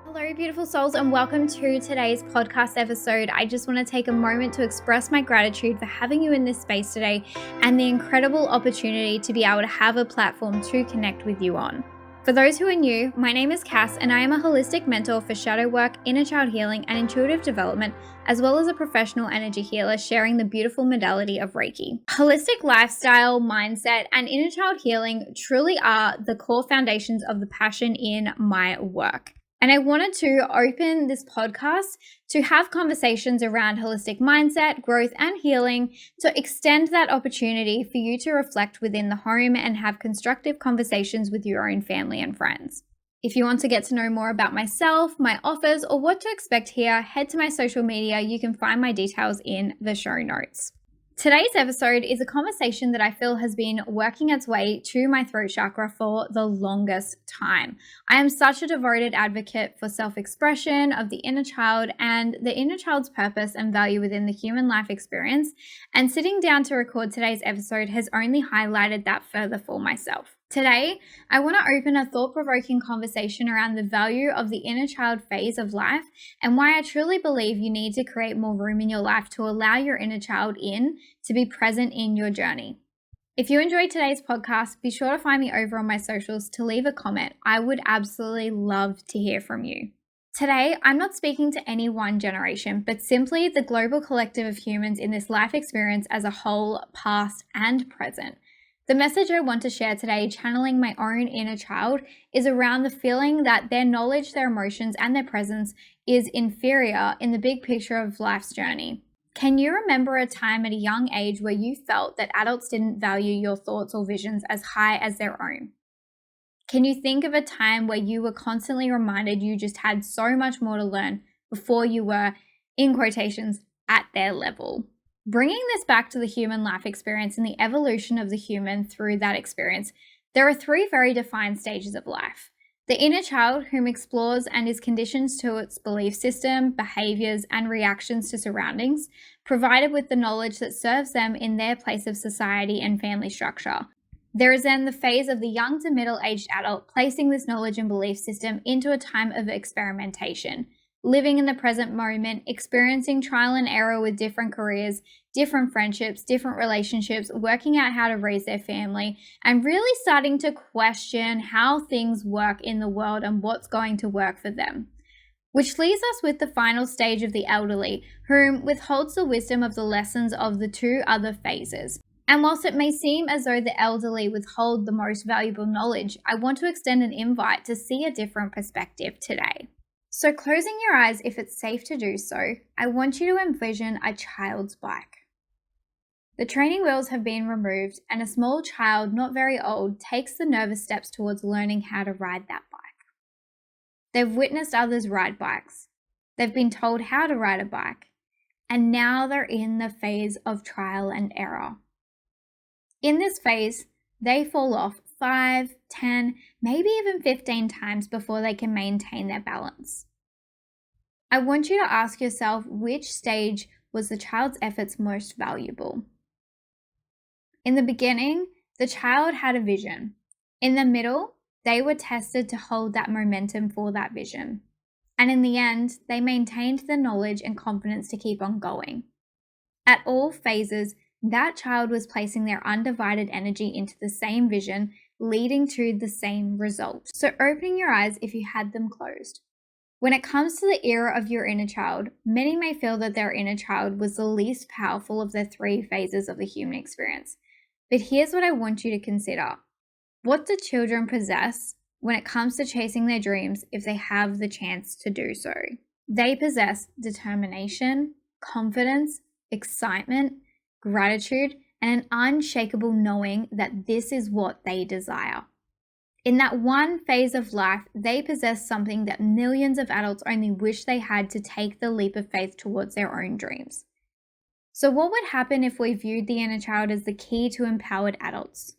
Hello, beautiful souls, and welcome to today's podcast episode. I just want to take a moment to express my gratitude for having you in this space today and the incredible opportunity to be able to have a platform to connect with you on. For those who are new, my name is Cass, and I am a holistic mentor for shadow work, inner child healing, and intuitive development, as well as a professional energy healer sharing the beautiful modality of Reiki. Holistic lifestyle, mindset, and inner child healing truly are the core foundations of the passion in my work. And I wanted to open this podcast to have conversations around holistic mindset, growth, and healing to extend that opportunity for you to reflect within the home and have constructive conversations with your own family and friends. If you want to get to know more about myself, my offers, or what to expect here, head to my social media. You can find my details in the show notes. Today's episode is a conversation that I feel has been working its way to my throat chakra for the longest time. I am such a devoted advocate for self-expression of the inner child and the inner child's purpose and value within the human life experience, and sitting down to record today's episode has only highlighted that further for myself. Today, I want to open a thought-provoking conversation around the value of the inner child phase of life and why I truly believe you need to create more room in your life to allow your inner child in to be present in your journey. If you enjoyed today's podcast, be sure to find me over on my socials to leave a comment. I would absolutely love to hear from you. Today, I'm not speaking to any one generation, but simply the global collective of humans in this life experience as a whole, past and present. The message I want to share today, channeling my own inner child, is around the feeling that their knowledge, their emotions, and their presence is inferior in the big picture of life's journey. Can you remember a time at a young age where you felt that adults didn't value your thoughts or visions as high as their own? Can you think of a time where you were constantly reminded you just had so much more to learn before you were, in quotations, at their level? Bringing this back to the human life experience and the evolution of the human through that experience, there are three very defined stages of life. The inner child, whom explores and is conditioned to its belief system, behaviors, and reactions to surroundings, provided with the knowledge that serves them in their place of society and family structure. There is then the phase of the young to middle-aged adult, placing this knowledge and belief system into a time of experimentation, living in the present moment, experiencing trial and error with different careers, different friendships, different relationships, working out how to raise their family, and really starting to question how things work in the world and what's going to work for them. Which leaves us with the final stage of the elderly, whom withholds the wisdom of the lessons of the two other phases. And whilst it may seem as though the elderly withhold the most valuable knowledge, I want to extend an invite to see a different perspective today. So closing your eyes if it's safe to do so, I want you to envision a child's bike. The training wheels have been removed and a small child, not very old, takes the nervous steps towards learning how to ride that bike. They've witnessed others ride bikes. They've been told how to ride a bike. And now they're in the phase of trial and error. In this phase, they fall off 5, 10, maybe even 15 times before they can maintain their balance. I want you to ask yourself which stage was the child's efforts most valuable. In the beginning, the child had a vision. In the middle, they were tested to hold that momentum for that vision. And in the end, they maintained the knowledge and confidence to keep on going. At all phases, that child was placing their undivided energy into the same vision, leading to the same result. So opening your eyes if you had them closed. When it comes to the era of your inner child, many may feel that their inner child was the least powerful of the three phases of the human experience. But here's what I want you to consider. What do children possess when it comes to chasing their dreams if they have the chance to do so? They possess determination, confidence, excitement, gratitude, and an unshakable knowing that this is what they desire. In that one phase of life, they possess something that millions of adults only wish they had to take the leap of faith towards their own dreams. So what would happen if we viewed the inner child as the key to empowered adults?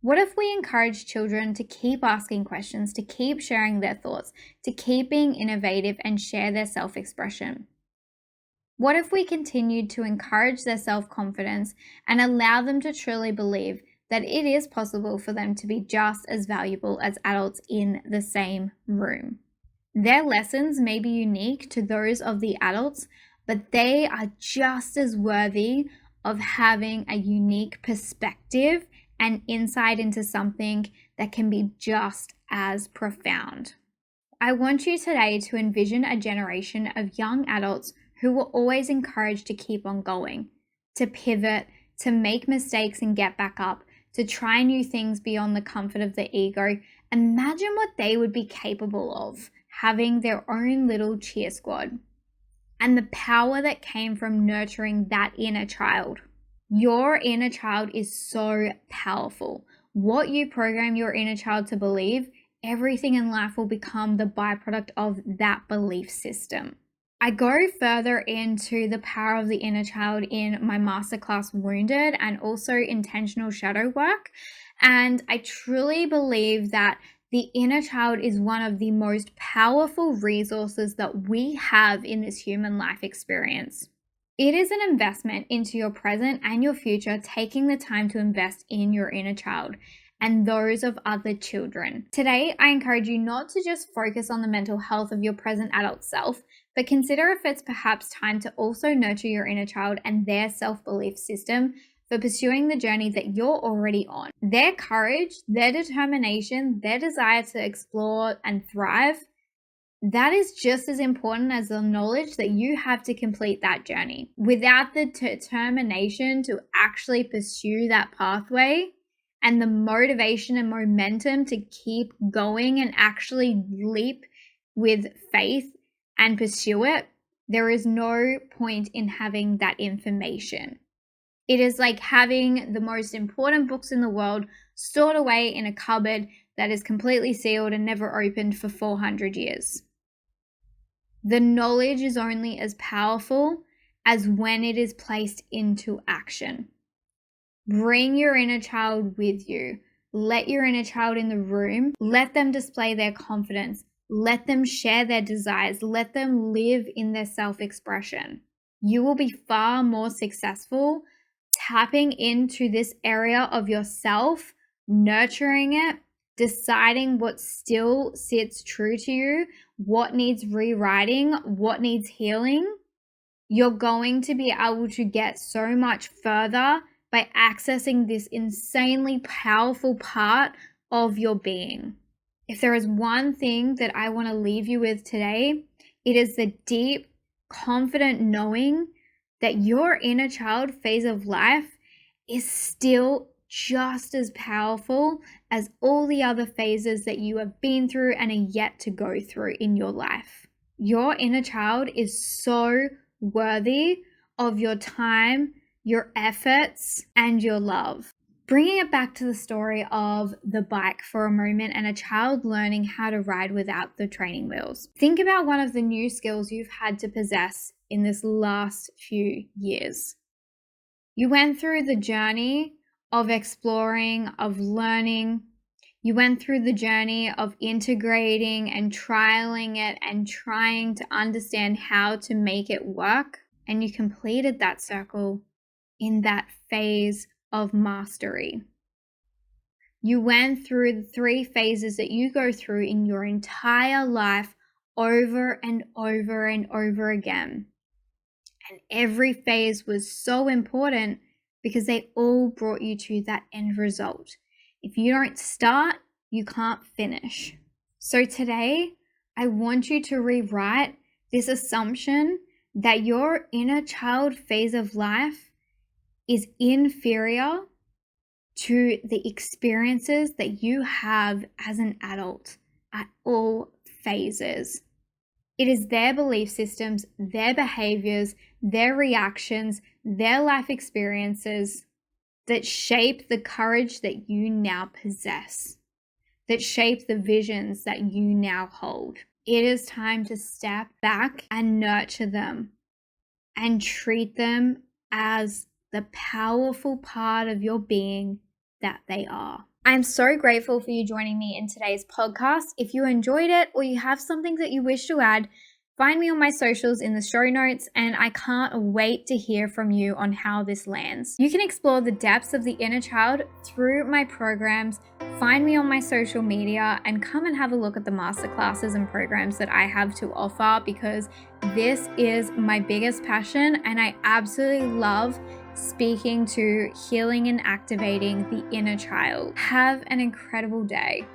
What if we encourage children to keep asking questions, to keep sharing their thoughts, to keep being innovative and share their self-expression? What if we continued to encourage their self-confidence and allow them to truly believe that it is possible for them to be just as valuable as adults in the same room? Their lessons may be unique to those of the adults, but they are just as worthy of having a unique perspective and insight into something that can be just as profound. I want you today to envision a generation of young adults who were always encouraged to keep on going, to pivot, to make mistakes and get back up, to try new things beyond the comfort of the ego. Imagine what they would be capable of having their own little cheer squad and the power that came from nurturing that inner child. Your inner child is so powerful. What you program your inner child to believe, everything in life will become the byproduct of that belief system. I go further into the power of the inner child in my masterclass Wounded and also intentional shadow work. And I truly believe that the inner child is one of the most powerful resources that we have in this human life experience. It is an investment into your present and your future, taking the time to invest in your inner child and those of other children. Today, I encourage you not to just focus on the mental health of your present adult self, but consider if it's perhaps time to also nurture your inner child and their self-belief system for pursuing the journey that you're already on. Their courage, their determination, their desire to explore and thrive, that is just as important as the knowledge that you have to complete that journey. Without the determination to actually pursue that pathway and the motivation and momentum to keep going and actually leap with faith and pursue it, there is no point in having that information. It is like having the most important books in the world stored away in a cupboard that is completely sealed and never opened for 400 years. The knowledge is only as powerful as when it is placed into action. Bring your inner child with you. Let your inner child in the room. Let them display their confidence. Let them share their desires. Let them live in their self-expression. You will be far more successful tapping into this area of yourself, nurturing it, deciding what still sits true to you, what needs rewriting, what needs healing. You're going to be able to get so much further by accessing this insanely powerful part of your being. If there is one thing that I want to leave you with today, it is the deep, confident knowing that your inner child phase of life is still just as powerful as all the other phases that you have been through and are yet to go through in your life. Your inner child is so worthy of your time, your efforts, and your love. Bringing it back to the story of the bike for a moment and a child learning how to ride without the training wheels. Think about one of the new skills you've had to possess in this last few years. You went through the journey of exploring, of learning. You went through the journey of integrating and trialing it and trying to understand how to make it work. And you completed that circle in that phase of mastery. You went through the 3 phases that you go through in your entire life over and over and over again. And every phase was so important because they all brought you to that end result. If you don't start, you can't finish. So today, I want you to rewrite this assumption that your inner child phase of life is inferior to the experiences that you have as an adult at all phases. It is their belief systems, their behaviors, their reactions, their life experiences that shape the courage that you now possess, that shape the visions that you now hold. It is time to step back and nurture them and treat them as the powerful part of your being that they are. I'm so grateful for you joining me in today's podcast. If you enjoyed it or you have something that you wish to add, Find me on my socials in the show notes, and I can't wait to hear from you on how this lands. You can explore the depths of the inner child through my programs. Find me on my social media and come and have a look at the masterclasses and programs that I have to offer, because this is my biggest passion and I absolutely love speaking to, healing and activating the inner child. Have an incredible day.